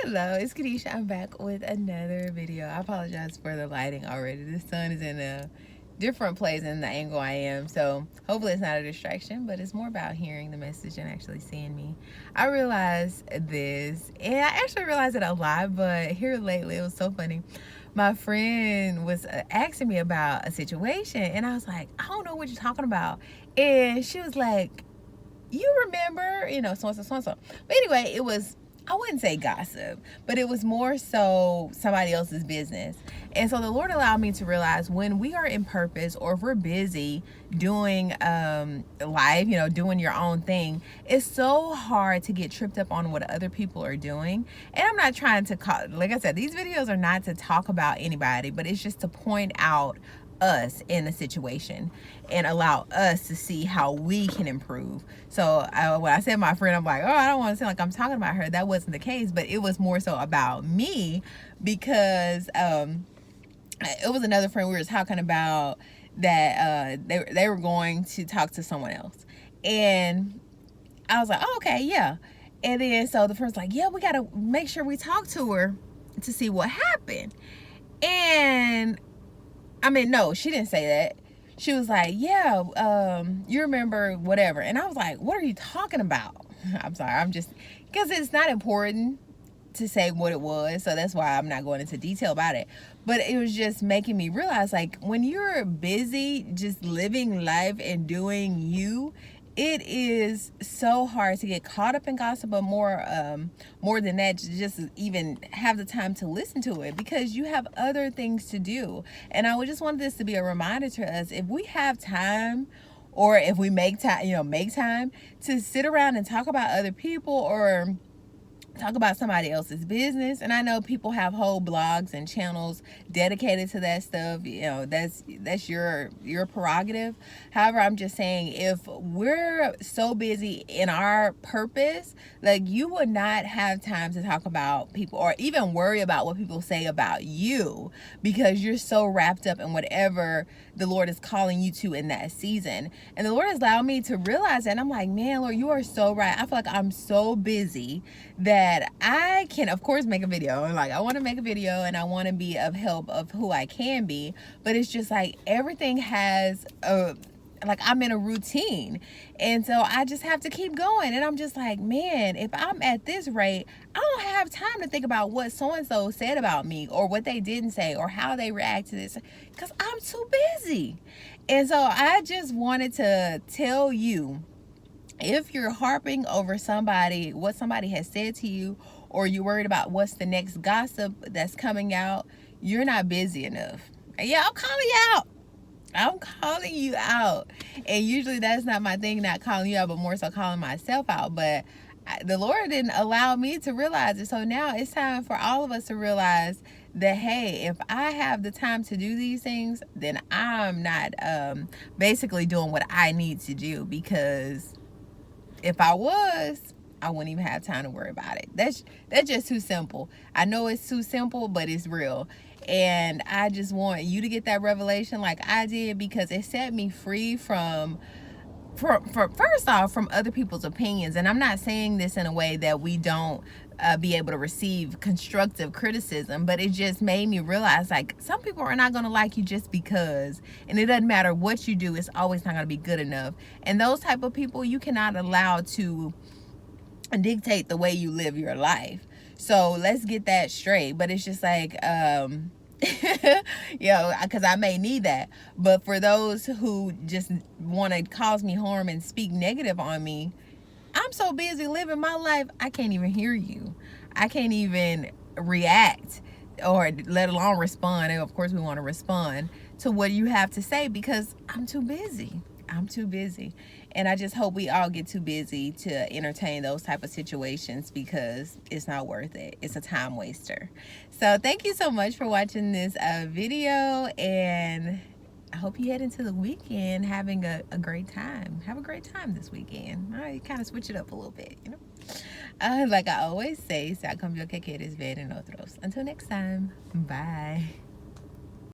Hello, it's Kadisha. I'm back with another video. I apologize for the lighting already. The sun is in a different place than the angle I am, so hopefully it's not a distraction, but it's more about hearing the message and actually seeing me. I realized this, and I actually realized it a lot, but here lately it was so funny. My friend was asking me about a situation, and I was like, I don't know what you're talking about. And she was like, you remember, so and so, so and so. But anyway, it was, I wouldn't say gossip, but it was more so somebody else's business. And so the Lord allowed me to realize when we are in purpose, or if we're busy doing life, doing your own thing, it's so hard to get tripped up on what other people are doing. And I'm not trying to call, like I said, these videos are not to talk about anybody, but it's just to point out us in a situation and allow us to see how we can improve. So when I said my friend, I'm like, oh, I don't want to sound like I'm talking about her. That wasn't the case, but it was more so about me because it was another friend we were talking about that they were going to talk to someone else. And I was like, oh, okay, yeah. And then so the friend's like, yeah, we got to make sure we talk to her to see what happened. And I mean, no, she didn't say that. She was like, yeah, you remember whatever. And I was like, what are you talking about? I'm sorry, because it's not important to say what it was. So that's why I'm not going into detail about it. But it was just making me realize, like, when you're busy just living life and doing you, it is so hard to get caught up in gossip, but more than that, to just even have the time to listen to it, because you have other things to do. And I would just want this to be a reminder to us, if we have time, or if we make time to sit around and talk about other people, or talk about somebody else's business. And I know people have whole blogs and channels dedicated to that stuff. That's your prerogative. However, I'm just saying, if we're so busy in our purpose, like, you would not have time to talk about people or even worry about what people say about you, because you're so wrapped up in whatever the Lord is calling you to in that season. And the Lord has allowed me to realize that, and I'm like, man, Lord, you are so right. I feel like I'm so busy that I can, of course, make a video. And like, I want to make a video and I want to be of help of who I can be. But it's just like everything has like, I'm in a routine. And so I just have to keep going. And I'm just like, man, if I'm at this rate, I don't have time to think about what so-and-so said about me, or what they didn't say, or how they react to this, because I'm too busy. And so I just wanted to tell you, if you're harping over what somebody has said to you, or you're worried about what's the next gossip that's coming out, you're not busy enough. Yeah, I'm calling you out. I'm calling you out. And usually that's not my thing, not calling you out, but more so calling myself out. But the Lord didn't allow me to realize it. So now it's time for all of us to realize that, hey, if I have the time to do these things, then I'm not basically doing what I need to do, because if I was, I wouldn't even have time to worry about it. That's just too simple. I know it's too simple, but it's real. And I just want you to get that revelation like I did, because it set me free from first off, from other people's opinions. And I'm not saying this in a way that we don't be able to receive constructive criticism, but it just made me realize, like, some people are not going to like you just because, and it doesn't matter what you do, it's always not going to be good enough. And those type of people you cannot allow to dictate the way you live your life. So let's get that straight. But it's just like, because I may need that. But for those who just want to cause me harm and speak negative on me, I'm so busy living my life, I can't even hear you. I can't even react, or let alone respond. And of course, we want to respond to what you have to say, because I'm too busy. I'm too busy. And I just hope we all get too busy to entertain those type of situations, because it's not worth it. It's a time waster. So thank you so much for watching this video, and I hope you head into the weekend having a great time. Have a great time this weekend. All right, kind of switch it up a little bit, like I always say, sa cambio que quieres ver en otros. Until next time, bye.